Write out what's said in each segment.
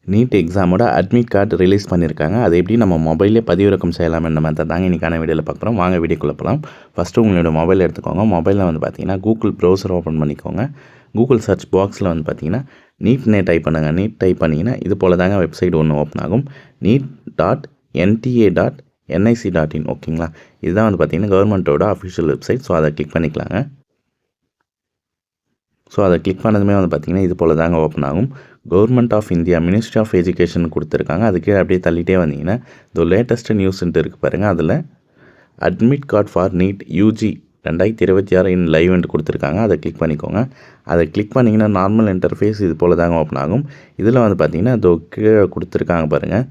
NEET எக்ஸாமோட admit card release பண்ணியிருக்காங்க. அது எப்படி நம்ம மொபைலே பதிவிறக்கம் செய்யலாம் என்ற மாதிரி தாங்க இன்றைக்கான வீடியோவில் பார்க்குறோம். வாங்க வீடியோக்குள்ளே போகலாம். ஃபஸ்ட்டு உங்களோட மொபைல் எடுத்துக்கோங்க. மொபைலில் வந்து பார்த்தீங்கன்னா கூகுள் ப்ரௌசர் ஓப்பன் பண்ணிக்கோங்க. கூகுள் சர்ச் பாக்ஸில் வந்து பார்த்தீங்கன்னா நீட்னே டைப் பண்ணுங்கள். நீட் டைப் பண்ணிங்கன்னா இது போல் தாங்க வெப்சைட் ஒன்று ஓப்பன் ஆகும். neet.nta.nic.in ஓகேங்களா. இதுதான் வந்து பார்த்தீங்கன்னா கவர்மெண்ட்டோட அஃபிஷியல் வெப்சைட். ஸோ அதை கிளிக் பண்ணிக்கலாங்க. ஸோ அதை கிளிக் பண்ணதுமே வந்து பார்த்திங்கன்னா இது போல் தாங்க ஓப்பன் ஆகும். Government of India ministry of education கொடுத்துருக்காங்க. அதுக்கே அப்படியே தள்ளிட்டே வந்தீங்கன்னா இந்த லேட்டஸ்ட் நியூஸ்ன்ட்டு இருக்குது பாருங்கள். அதில் admit card for NEET UG 2026 in லைவ்ன்ட்டு கொடுத்துருக்காங்க. அதை கிளிக் பண்ணிக்கோங்க. அதை கிளிக் பண்ணிங்கன்னா நார்மல் இன்டர்ஃபேஸ் இது போல் தாங்க ஓப்பன் ஆகும். இதில் வந்து பார்த்திங்கன்னா இதோ கீழே கொடுத்துருக்காங்க பாருங்கள்.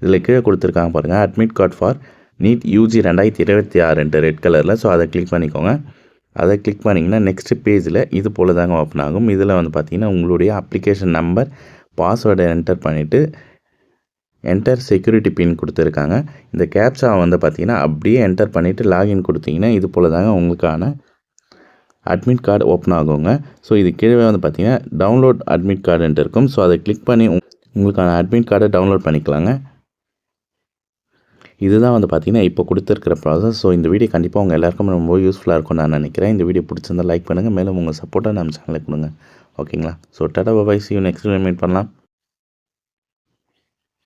இதில் கீழே கொடுத்துருக்காங்க பாருங்கள் admit card for NEET UG 2026 red கலரில். ஸோ அதை கிளிக் பண்ணிக்கோங்க. அதை கிளிக் பண்ணிங்கன்னா நெக்ஸ்ட் பேஜில் இது போல் தாங்க ஓப்பன் ஆகும். இதில் வந்து பார்த்திங்கன்னா உங்களுடைய அப்ளிகேஷன் நம்பர் பாஸ்வேர்டை என்டர் பண்ணிவிட்டு என்டர் செக்யூரிட்டி பின் கொடுத்துருக்காங்க. இந்த கேப்சாவை வந்து பார்த்திங்கன்னா அப்படியே என்டர் பண்ணிவிட்டு லாகின் கொடுத்தீங்கன்னா இது போல் தாங்க உங்களுக்கான அட்மிட் கார்டு ஓப்பன் ஆகுங்க. ஸோ இது கீழே வந்து பார்த்திங்கன்னா டவுன்லோட் அட்மிட் கார்டுன்ட்டு இருக்கும். ஸோ அதை கிளிக் பண்ணி உங்களுக்கான அட்மிட் கார்டை டவுன்லோட் பண்ணிக்கலாங்க. இதுதான் வந்து பார்த்திங்கன்னா இப்போ கொடுத்துருக்கிற ப்ராசஸ். ஸோ இந்த வீடியோ கண்டிப்பாக உங்கள் எல்லாருக்கும் ரொம்ப யூஸ்ஃபுல்லாக இருக்கும்னு நான் நினைக்கிறேன். இந்த வீடியோ பிடிச்சிருந்தால் லைக் பண்ணுங்கள். மேலும் உங்கள் சப்போர்ட்டை நம்ம சேனலுக்கு கொடுங்க. ஓகேங்களா. So tata bye. See you next video meet பண்ணலாம்.